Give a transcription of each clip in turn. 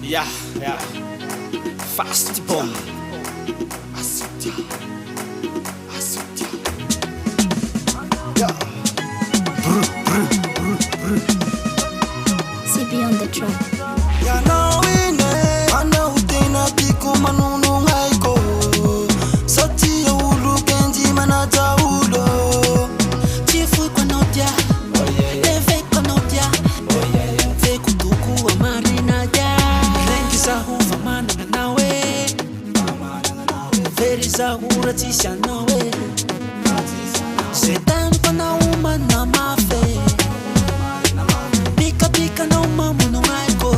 Yeah, yeah. Fast bomb. Asutya. Asutya. Yeah. CB on the track. Ya na wine, ana utena tiku manunu ngaiko. Sati ya ulu kenji manata ulo. Chifu kwa notia, leve kwa notia. Ve kutuku wa marina ja. Lengi za hufa mana na nawe. Veri za huratisha nawe. Setan kwa na uma na mafe. Pika pika na uma munu ngaiko.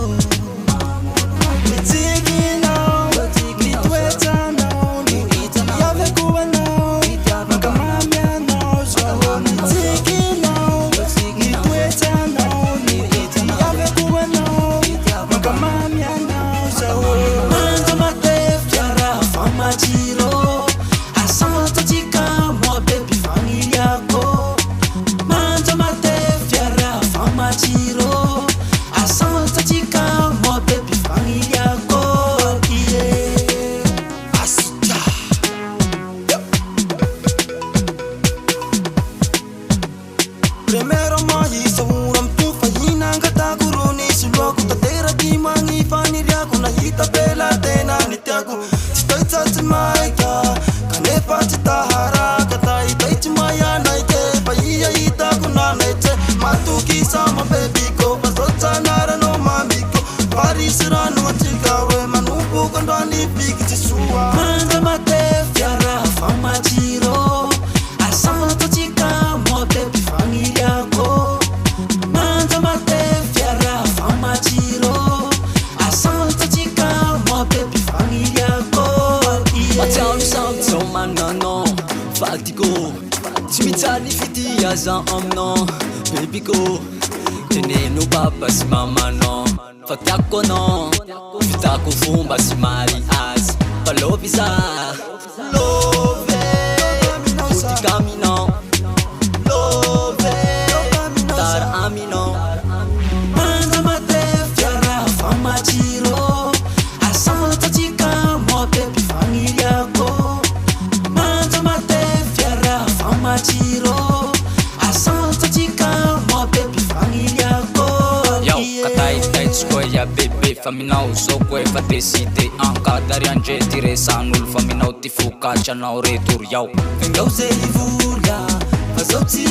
Primero mai sauram tu fahina ngata kuruni suloko tatera di mangi fani riaku na hita bela tena nityaku Chitoi tati maika kane pachita hara kata itai chimaya naike Paiya ita kuna naiche matuki sama baby ko Pasrocha nara no mamiko Parisiranu achikawe manubu kondwani piki chisua Manda mate fiara fama chiro Asama tochika mo baby familia ko Manda mate fiara fama chiro Asama tochika mo baby familia ko Matami samto manano Fatiko Timitani fiti yaza amno Baby ko Teneno papa si mama no Fatako no Fitako fumba si mari as Palobisa Love Puti camino Love Tar amino Manda mate fiara fama chiro Asama tochika mo baby familia ko Manda mate fiara fama chiro Asama tochika mo baby familia ko Yo, katai tai skoya bebe faminau so kwe fa decide anka dari anje tire sanul faminau tifuka chanau retur yau Ngau se ivula, fazau ti